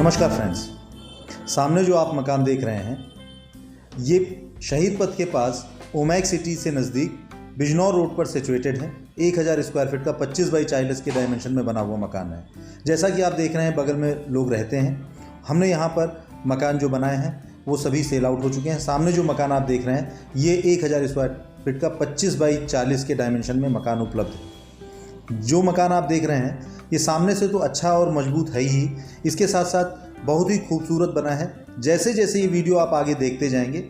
नमस्कार फ्रेंड्स, सामने जो आप मकान देख रहे हैं ये शहीद पथ के पास ओमैक सिटी से नज़दीक बिजनौर रोड पर सिचुएटेड है। 1000 स्क्वायर फीट का 25 बाई 40 के डायमेंशन में बना हुआ मकान है। जैसा कि आप देख रहे हैं बगल में लोग रहते हैं। हमने यहाँ पर मकान जो बनाए हैं वो सभी सेल आउट हो चुके हैं। सामने जो मकान आप देख रहे हैं ये 1000 स्क्वायर फीट का 25 बाई 40 के डायमेंशन में मकान उपलब्ध है। जो मकान आप देख रहे हैं ये सामने से तो अच्छा और मजबूत है ही, इसके साथ साथ बहुत ही खूबसूरत बना है। जैसे जैसे ये वीडियो आप आगे देखते जाएंगे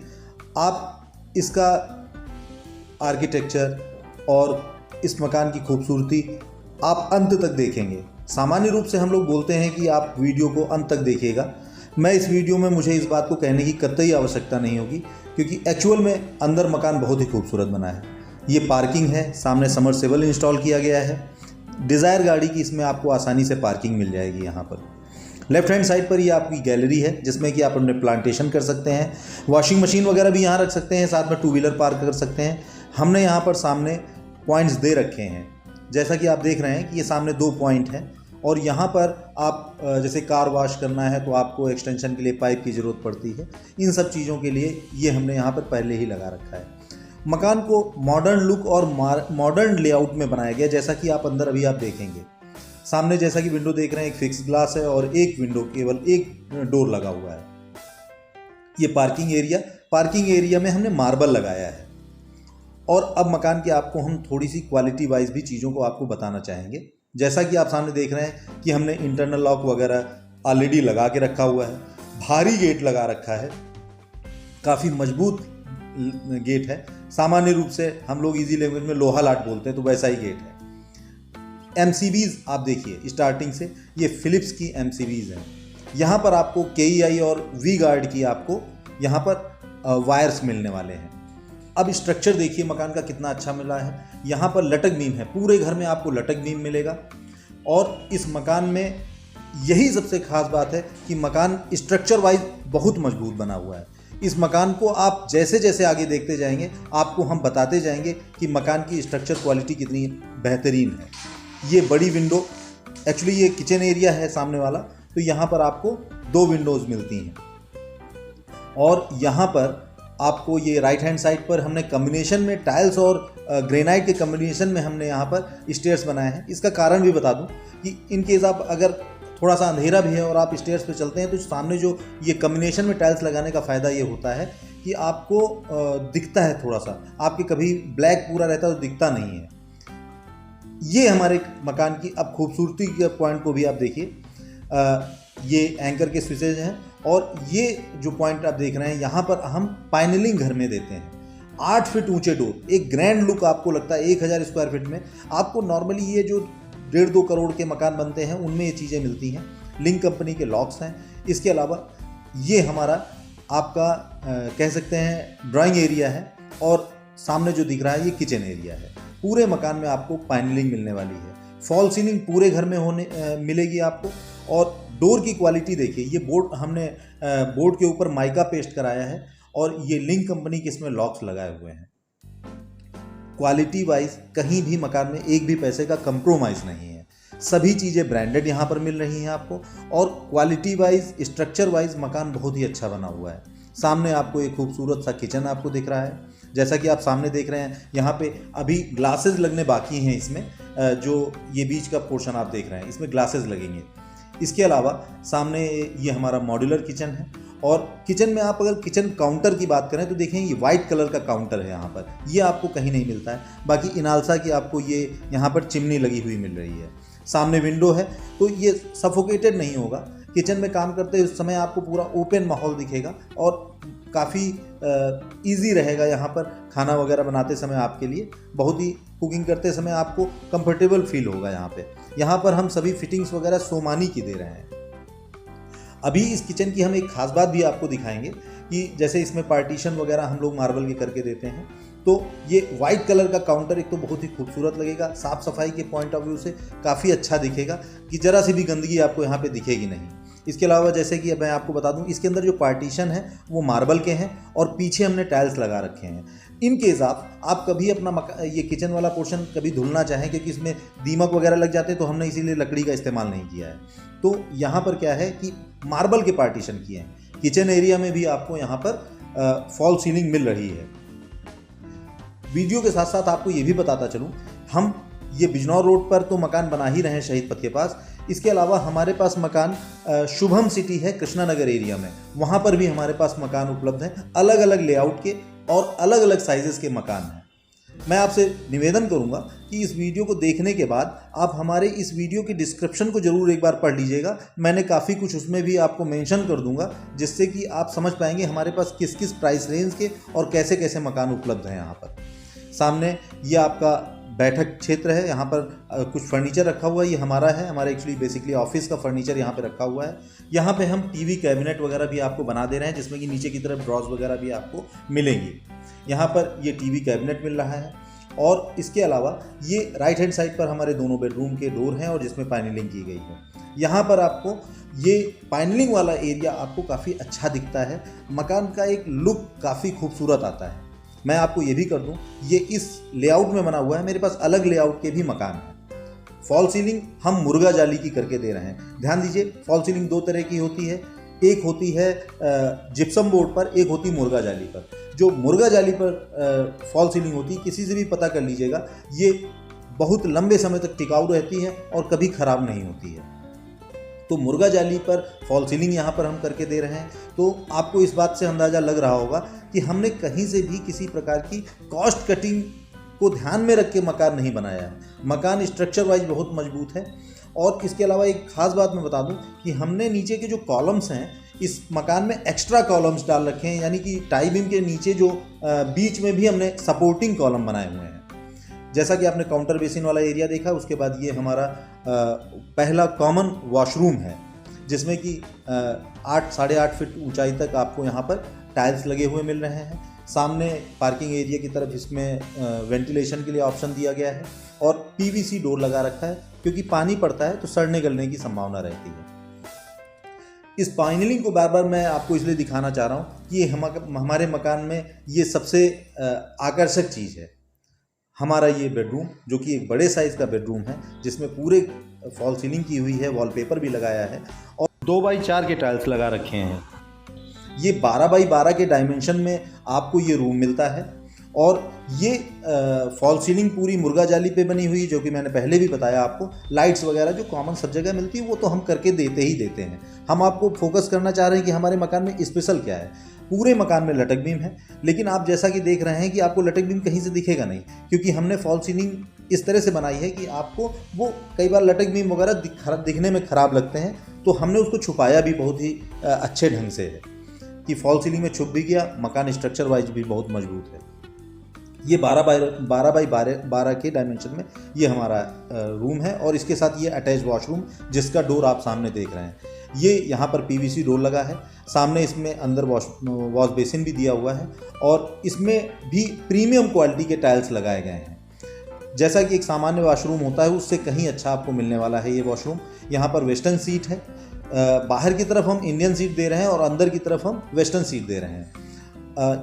आप इसका आर्किटेक्चर और इस मकान की खूबसूरती आप अंत तक देखेंगे। सामान्य रूप से हम लोग बोलते हैं कि आप वीडियो को अंत तक देखिएगा। मैं इस वीडियो में मुझे इस बात को कहने की कतई आवश्यकता नहीं होगी, क्योंकि एक्चुअल में अंदर मकान बहुत ही खूबसूरत बना है। ये पार्किंग है, सामने समरसेबल इंस्टॉल किया गया है। डिज़ायर गाड़ी की इसमें आपको आसानी से पार्किंग मिल जाएगी। यहाँ पर लेफ्ट हैंड साइड पर ये आपकी गैलरी है जिसमें कि आप अपने प्लांटेशन कर सकते हैं, वॉशिंग मशीन वगैरह भी यहाँ रख सकते हैं, साथ में 2 व्हीलर पार्क कर सकते हैं। हमने यहाँ पर सामने पॉइंट्स दे रखे हैं, जैसा कि आप देख रहे हैं कि ये सामने 2 पॉइंट हैं। और यहाँ पर आप जैसे कार वॉश करना है तो आपको एक्सटेंशन के लिए पाइप की ज़रूरत पड़ती है। इन सब चीज़ों के लिए ये हमने यहाँ पर पहले ही लगा रखा है। मकान को मॉडर्न लुक और मॉडर्न लेआउट में बनाया गया, जैसा कि आप अंदर अभी आप देखेंगे। सामने जैसा कि विंडो देख रहे हैं एक फिक्स ग्लास है और एक विंडो, केवल एक डोर लगा हुआ है। ये पार्किंग एरिया में हमने मार्बल लगाया है। और अब मकान की आपको हम थोड़ी सी क्वालिटी वाइज भी चीज़ों को आपको बताना चाहेंगे। जैसा कि आप सामने देख रहे हैं कि हमने इंटरनल लॉक वगैरह ऑलरेडी लगा के रखा हुआ है, भारी गेट लगा रखा है, काफ़ी मजबूत गेट है। सामान्य रूप से हम लोग इजी लैंग्वेज में लोहा लाट बोलते हैं, तो वैसा ही गेट है। MCBs आप देखिए, स्टार्टिंग से ये फिलिप्स की MCBs हैं। यहाँ पर आपको KEI और V गार्ड की आपको यहाँ पर वायर्स मिलने वाले हैं। अब स्ट्रक्चर देखिए मकान का कितना अच्छा मिला है। यहाँ पर लटक बीम है, पूरे घर में आपको लटक बीम मिलेगा। और इस मकान में यही सबसे खास बात है कि मकान स्ट्रक्चर वाइज बहुत मजबूत बना हुआ है। इस मकान को आप जैसे जैसे आगे देखते जाएंगे आपको हम बताते जाएंगे कि मकान की स्ट्रक्चर क्वालिटी कितनी बेहतरीन है। ये बड़ी विंडो, एक्चुअली ये किचन एरिया है सामने वाला, तो यहाँ पर आपको 2 विंडोज़ मिलती हैं। और यहाँ पर आपको ये राइट हैंड साइड पर हमने कम्बिनेशन में टाइल्स और ग्रेनाइट के कम्बिनेशन में हमने यहाँ पर स्टेयर्स बनाए हैं। इसका कारण भी बता दूँ कि इन केस आप अगर थोड़ा सा अंधेरा भी है और आप स्टेयर्स पे चलते हैं तो सामने जो ये कम्बिनेशन में टाइल्स लगाने का फ़ायदा ये होता है कि आपको दिखता है, थोड़ा सा आपके कभी ब्लैक पूरा रहता है तो दिखता नहीं है। ये हमारे मकान की अब खूबसूरती के पॉइंट को भी आप देखिए। ये एंकर के स्विचेज हैं और ये जो पॉइंट आप देख रहे हैं यहाँ पर हम पैनलिंग घर में देते हैं। 8 फीट ऊंचे डोर, एक ग्रैंड लुक आपको लगता है। 1000 स्क्वायर फीट में आपको नॉर्मली ये जो 1.5-2 करोड़ के मकान बनते हैं उनमें ये चीज़ें मिलती हैं। लिंक कंपनी के लॉक्स हैं। इसके अलावा ये हमारा आपका कह सकते हैं ड्राइंग एरिया है और सामने जो दिख रहा है ये किचन एरिया है। पूरे मकान में आपको पैनलिंग मिलने वाली है। फॉल सीलिंग पूरे घर में मिलेगी आपको। और डोर की क्वालिटी देखिए, ये बोर्ड हमने बोर्ड के ऊपर माइका पेस्ट कराया है और ये लिंक कंपनी के इसमें लॉक्स लगाए हुए हैं। क्वालिटी वाइज कहीं भी मकान में एक भी पैसे का कंप्रोमाइज़ नहीं है। सभी चीज़ें ब्रांडेड यहाँ पर मिल रही हैं आपको। और क्वालिटी वाइज, स्ट्रक्चर वाइज मकान बहुत ही अच्छा बना हुआ है। सामने आपको एक खूबसूरत सा किचन आपको दिख रहा है। जैसा कि आप सामने देख रहे हैं यहाँ पे अभी ग्लासेस लगने बाकी हैं। इसमें जो ये बीच का पोर्शन आप देख रहे हैं इसमें ग्लासेस लगेंगे। इसके अलावा सामने ये हमारा मॉड्यूलर किचन है। और किचन में आप अगर किचन काउंटर की बात करें तो देखें ये वाइट कलर का काउंटर है यहाँ पर, ये आपको कहीं नहीं मिलता है। बाकी इनालसा की आपको ये यहाँ पर चिमनी लगी हुई मिल रही है। सामने विंडो है तो ये सफोकेटेड नहीं होगा। किचन में काम करते उस समय आपको पूरा ओपन माहौल दिखेगा और काफ़ी इजी रहेगा यहाँ पर खाना वगैरह बनाते समय आपके लिए। बहुत ही कुकिंग करते समय आपको कंफर्टेबल फील होगा यहाँ पे। यहाँ पर हम सभी फिटिंग्स वगैरह सोमानी की दे रहे हैं। अभी इस किचन की हम एक खास बात भी आपको दिखाएंगे कि जैसे इसमें पार्टीशन वगैरह हम लोग मार्बल के करके देते हैं, तो ये वाइट कलर का काउंटर एक तो बहुत ही खूबसूरत लगेगा। साफ़ सफाई के पॉइंट ऑफ व्यू से काफ़ी अच्छा दिखेगा कि ज़रा सी भी गंदगी आपको यहाँ पे दिखेगी नहीं। इसके अलावा जैसे कि अब मैं आपको बता दूं, इसके अंदर जो पार्टीशन है वो मार्बल के हैं और पीछे हमने टाइल्स लगा रखे हैं। इन केस आप कभी अपना ये किचन वाला पोर्शन कभी धुलना चाहें, क्योंकि इसमें दीमक वगैरह लग जाते हैं, तो हमने इसीलिए लकड़ी का इस्तेमाल नहीं किया है। तो यहाँ पर क्या है कि मार्बल के पार्टीशन किए हैं। किचन एरिया में भी आपको यहाँ पर फॉल सीलिंग मिल रही है। वीडियो के साथ साथ आपको ये भी बताता चलूँ, हम ये बिजनौर रोड पर तो मकान बना ही रहे हैं शहीद पथ के पास, इसके अलावा हमारे पास मकान शुभम सिटी है कृष्णा नगर एरिया में, वहाँ पर भी हमारे पास मकान उपलब्ध हैं, अलग अलग लेआउट के और अलग अलग साइजेस के मकान हैं। मैं आपसे निवेदन करूंगा कि इस वीडियो को देखने के बाद आप हमारे इस वीडियो की डिस्क्रिप्शन को ज़रूर एक बार पढ़ लीजिएगा। मैंने काफ़ी कुछ उसमें भी आपको मेंशन कर दूंगा, जिससे कि आप समझ पाएंगे हमारे पास किस किस प्राइस रेंज के और कैसे कैसे मकान उपलब्ध हैं। यहाँ पर सामने ये आपका बैठक क्षेत्र है, यहाँ पर कुछ फर्नीचर रखा हुआ है, ये हमारा है, हमारा एक्चुअली बेसिकली ऑफिस का फर्नीचर यहाँ पे रखा हुआ है। यहाँ पे हम टीवी कैबिनेट वगैरह भी आपको बना दे रहे हैं, जिसमें कि नीचे की तरफ ड्रॉज वगैरह भी आपको मिलेंगी। यहाँ पर ये टीवी कैबिनेट मिल रहा है और इसके अलावा ये राइट हैंड साइड पर हमारे दोनों बेडरूम के डोर हैं और जिसमें पैनलिंग की गई है। यहाँ पर आपको ये पैनलिंग वाला एरिया आपको काफ़ी अच्छा दिखता है, मकान का एक लुक काफ़ी खूबसूरत आता है। मैं आपको ये भी कर दूं, ये इस लेआउट में बना हुआ है, मेरे पास अलग लेआउट के भी मकान हैं। फॉल सीलिंग हम मुर्गा जाली की करके दे रहे हैं। ध्यान दीजिए, फॉल सीलिंग दो तरह की होती है, एक होती है जिप्सम बोर्ड पर, एक होती मुर्गा जाली पर। जो मुर्गा जाली पर फॉल सीलिंग होती है, किसी से भी पता कर लीजिएगा, ये बहुत लंबे समय तक टिकाऊ रहती है और कभी ख़राब नहीं होती है। तो मुर्गा जाली पर फॉल सीलिंग यहाँ पर हम करके दे रहे हैं। तो आपको इस बात से अंदाज़ा लग रहा होगा कि हमने कहीं से भी किसी प्रकार की कॉस्ट कटिंग को ध्यान में रख के मकान नहीं बनाया है। मकान स्ट्रक्चर वाइज बहुत मजबूत है। और इसके अलावा एक ख़ास बात मैं बता दूं कि हमने नीचे के जो कॉलम्स हैं, इस मकान में एक्स्ट्रा कॉलम्स डाल रखे हैं, यानी कि टाई बीम के नीचे जो बीच में भी हमने सपोर्टिंग कॉलम बनाए हुए हैं। जैसा कि आपने काउंटर बेसिन वाला एरिया देखा, उसके बाद ये हमारा पहला कॉमन वॉशरूम है, जिसमें कि 8 साढ़े 8 फीट ऊंचाई तक आपको यहाँ पर टाइल्स लगे हुए मिल रहे हैं। सामने पार्किंग एरिया की तरफ इसमें वेंटिलेशन के लिए ऑप्शन दिया गया है और पीवीसी डोर लगा रखा है, क्योंकि पानी पड़ता है तो सड़ने गलने की संभावना रहती है। इस पैनलिंग को बार बार मैं आपको इसलिए दिखाना चाह रहा हूँ कि हमारे मकान में ये सबसे आकर्षक चीज़ है। हमारा ये बेडरूम, जो कि एक बड़े साइज़ का बेडरूम है, जिसमें पूरे फॉल सीलिंग की हुई है, वॉलपेपर भी लगाया है और 2x4 के टाइल्स लगा रखे हैं। ये 12x12 के डायमेंशन में आपको ये रूम मिलता है और ये फॉल सीलिंग पूरी मुर्गा जाली पे बनी हुई है, जो कि मैंने पहले भी बताया आपको। लाइट्स वगैरह जो कॉमन सब जगह मिलती है वो तो हम करके देते ही देते हैं। हम आपको फोकस करना चाह रहे हैं कि हमारे मकान में स्पेशल क्या है। पूरे मकान में लटक बीम है, लेकिन आप जैसा कि देख रहे हैं कि आपको लटक बीम कहीं से दिखेगा नहीं, क्योंकि हमने फॉल सीलिंग इस तरह से बनाई है कि आपको वो कई बार लटक बीम वगैरह दिखने में ख़राब लगते हैं, तो हमने उसको छुपाया भी बहुत ही अच्छे ढंग से है कि फॉल सीलिंग में छुप भी गया। मकान स्ट्रक्चर वाइज भी बहुत मजबूत है। ये 12x12 के डायमेंशन में ये हमारा रूम है और इसके साथ ये अटैच वॉशरूम, जिसका डोर आप सामने देख रहे हैं, ये यहाँ पर पीवीसी डोर लगा है। सामने इसमें अंदर वॉश बेसिन भी दिया हुआ है और इसमें भी प्रीमियम क्वालिटी के टाइल्स लगाए गए हैं। जैसा कि एक सामान्य वॉशरूम होता है, उससे कहीं अच्छा आपको मिलने वाला है ये वॉशरूम। यहाँ पर वेस्टर्न सीट है, बाहर की तरफ हम इंडियन सीट दे रहे हैं और अंदर की तरफ हम वेस्टर्न सीट दे रहे हैं।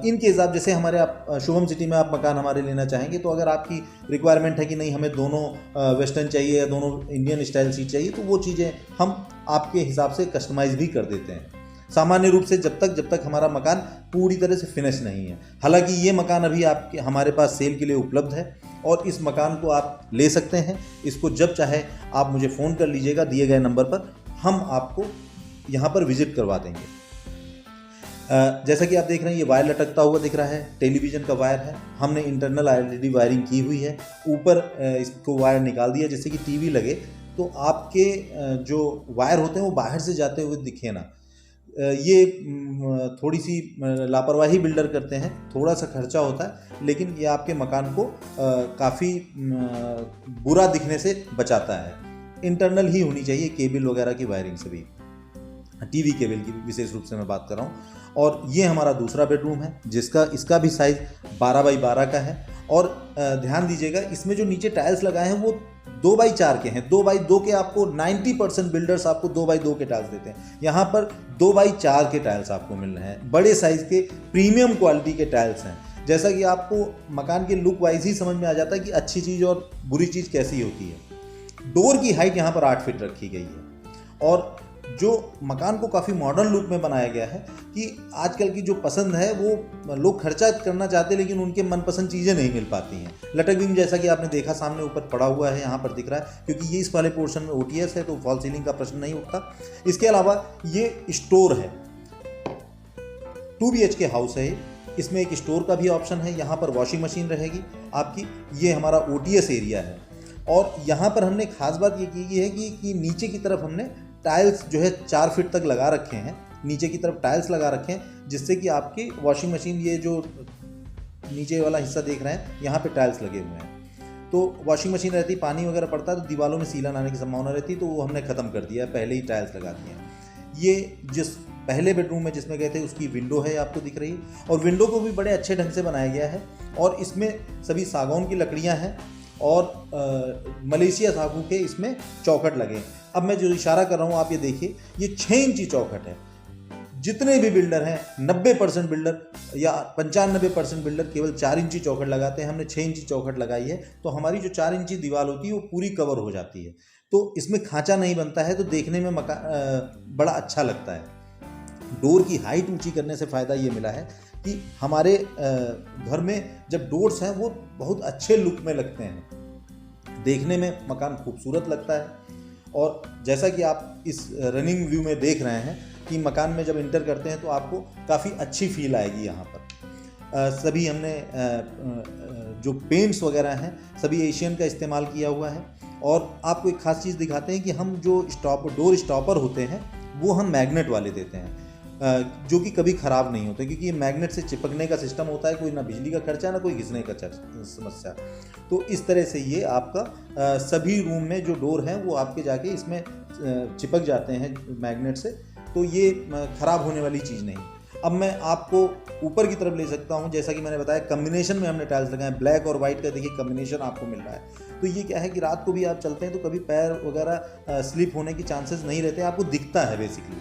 इन केस आप जैसे हमारे आप शुभम सिटी में आप मकान हमारे लेना चाहेंगे, तो अगर आपकी रिक्वायरमेंट है कि नहीं हमें दोनों वेस्टर्न चाहिए या दोनों इंडियन स्टाइल सीट चाहिए, तो वो चीज़ें हम आपके हिसाब से कस्टमाइज़ भी कर देते हैं। सामान्य रूप से जब तक हमारा मकान पूरी तरह से फिनिश नहीं है। हालांकि ये मकान अभी आपके हमारे पास सेल के लिए उपलब्ध है और इस मकान को आप ले सकते हैं। इसको जब चाहे आप मुझे फ़ोन कर लीजिएगा दिए गए नंबर पर, हम आपको यहाँ पर विजिट करवा देंगे। जैसा कि आप देख रहे हैं, ये वायर लटकता हुआ दिख रहा है, टेलीविज़न का वायर है। हमने इंटरनल LED वायरिंग की हुई है, ऊपर इसको वायर निकाल दिया जिससे कि टीवी लगे तो आपके जो वायर होते हैं वो बाहर से जाते हुए दिखे ना। ये थोड़ी सी लापरवाही बिल्डर करते हैं, थोड़ा सा खर्चा होता है, लेकिन ये आपके मकान को काफ़ी बुरा दिखने से बचाता है। इंटरनल ही होनी चाहिए केबल वगैरह की वायरिंग से भी, टीवी केबल की विशेष रूप से मैं बात कर रहा हूँ। और ये हमारा दूसरा बेडरूम है, इसका भी साइज़ 12x12 का है। और ध्यान दीजिएगा, इसमें जो नीचे टाइल्स लगाए हैं वो 2x4 के हैं। 2x2 के आपको 90% बिल्डर्स आपको 2x2 के टाइल्स देते हैं, यहाँ पर 2x4 के टाइल्स आपको मिल रहे हैं। बड़े साइज़ के प्रीमियम क्वालिटी के टाइल्स हैं। जैसा कि आपको मकान के लुक वाइज ही समझ में आ जाता है कि अच्छी चीज़ और बुरी चीज़ कैसी होती है। डोर की हाइट यहाँ पर 8 फीट रखी गई है और जो मकान को काफ़ी मॉडर्न लुक में बनाया गया है कि आजकल की जो पसंद है वो लोग खर्चा करना चाहते हैं लेकिन उनके मनपसंद चीज़ें नहीं मिल पाती हैं। लटक बीम जैसा कि आपने देखा सामने ऊपर पड़ा हुआ है, यहाँ पर दिख रहा है, क्योंकि ये इस वाले पोर्शन में OTS है तो फॉल सीलिंग का प्रश्न नहीं उठता। इसके अलावा ये स्टोर है, 2 BHK हाउस है, इसमें एक स्टोर का भी ऑप्शन है। यहाँ पर वॉशिंग मशीन रहेगी आपकी। ये हमारा OTS एरिया है और यहाँ पर हमने खास बात ये की है कि नीचे की तरफ हमने टाइल्स जो है 4 फीट तक लगा रखे हैं, नीचे की तरफ टाइल्स लगा रखे हैं, जिससे कि आपकी वॉशिंग मशीन, ये जो नीचे वाला हिस्सा देख रहे हैं यहाँ पे टाइल्स लगे हुए हैं, तो वॉशिंग मशीन रहती, पानी वगैरह पड़ता है तो दीवारों में सीलन आने की संभावना रहती, तो वो हमने ख़त्म कर दिया है, पहले ही टाइल्स लगा दिए हैं। ये जिस पहले बेडरूम में जिसमें गए थे उसकी विंडो है, आपको दिख रही है, और विंडो को भी बड़े अच्छे ढंग से बनाया गया है और इसमें सभी सागौन की लकड़ियाँ हैं और मलेशिया सागू के इसमें चौखट लगे। अब मैं जो इशारा कर रहा हूँ आप ये देखिए, ये 6 इंची चौखट है। जितने भी बिल्डर हैं 90% बिल्डर या 95% बिल्डर केवल 4 इंची चौखट लगाते हैं, हमने 6 इंची चौखट लगाई है, तो हमारी जो 4 इंची दीवार होती है वो पूरी कवर हो जाती है, तो इसमें खांचा नहीं बनता है, तो देखने में बड़ा अच्छा लगता है। डोर की हाइट ऊंची करने से फ़ायदा ये मिला है कि हमारे घर में जब डोर्स हैं वो बहुत अच्छे लुक में लगते हैं, देखने में मकान खूबसूरत लगता है। और जैसा कि आप इस रनिंग व्यू में देख रहे हैं कि मकान में जब इंटर करते हैं तो आपको काफ़ी अच्छी फील आएगी। यहाँ पर सभी हमने जो पेंट्स वगैरह हैं सभी एशियन का इस्तेमाल किया हुआ है। और आपको एक ख़ास चीज़ दिखाते हैं कि हम जो डोर स्टॉपर होते हैं वो हम मैग्नेट वाले देते हैं, जो कि कभी ख़राब नहीं होते, क्योंकि ये मैग्नेट से चिपकने का सिस्टम होता है, कोई ना बिजली का खर्चा ना कोई घिसने का समस्या। तो इस तरह से ये आपका सभी रूम में जो डोर हैं वो आपके जाके इसमें चिपक जाते हैं मैग्नेट से, तो ये ख़राब होने वाली चीज़ नहीं। अब मैं आपको ऊपर की तरफ ले सकता हूँ, जैसा कि मैंने बताया कम्बिनेशन में हमने टाइल्स लगाए, ब्लैक और वाइट का देखिए कम्बिनेशन आपको मिल रहा है। तो ये क्या है कि रात को भी आप चलते हैं तो कभी पैर वगैरह स्लिप होने की चांसेस नहीं रहते, आपको दिखता है बेसिकली।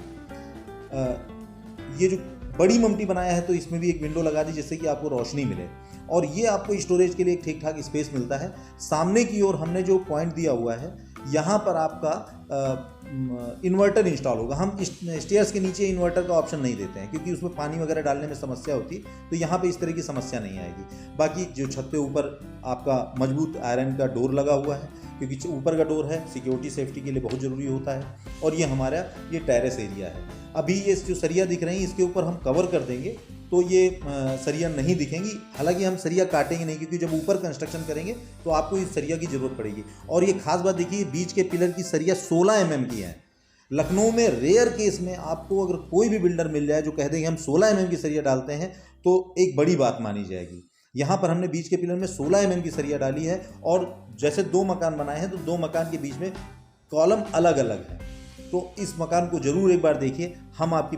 ये जो बड़ी ममटी बनाया है तो इसमें भी एक विंडो लगा दी जिससे कि आपको रोशनी मिले, और ये आपको स्टोरेज के लिए एक ठीक ठाक स्पेस मिलता है। सामने की ओर हमने जो पॉइंट दिया हुआ है यहाँ पर आपका इन्वर्टर इंस्टॉल होगा। हम स्टेयर्स के नीचे इन्वर्टर का ऑप्शन नहीं देते हैं क्योंकि उसमें पानी वगैरह डालने में समस्या होती है, तो यहाँ पे इस तरह की समस्या नहीं आएगी। बाकी जो छत पे ऊपर आपका मजबूत आयरन का डोर लगा हुआ है, क्योंकि ऊपर का डोर है सिक्योरिटी सेफ्टी के लिए बहुत ज़रूरी होता है। और ये हमारा ये टेरेस एरिया है। अभी ये जो सरिया दिख रही है इसके ऊपर हम कवर कर देंगे तो ये सरिया नहीं दिखेंगी, हालांकि हम सरिया काटेंगे नहीं क्योंकि जब ऊपर कंस्ट्रक्शन करेंगे तो आपको इस सरिया की ज़रूरत पड़ेगी। और ये खास बात देखिए, बीच के पिलर की सरिया 16 mm की है। लखनऊ में रेयर केस में आपको अगर कोई भी बिल्डर मिल जाए जो कह देंगे हम 16 mm की सरिया डालते हैं तो एक बड़ी बात मानी जाएगी। यहाँ पर हमने बीच के पिलर में 16 mm की सरिया डाली है, और जैसे 2 मकान बनाए हैं तो 2 मकान के बीच में कॉलम अलग अलग हैं। तो इस मकान को ज़रूर एक बार देखिए। हम आपकी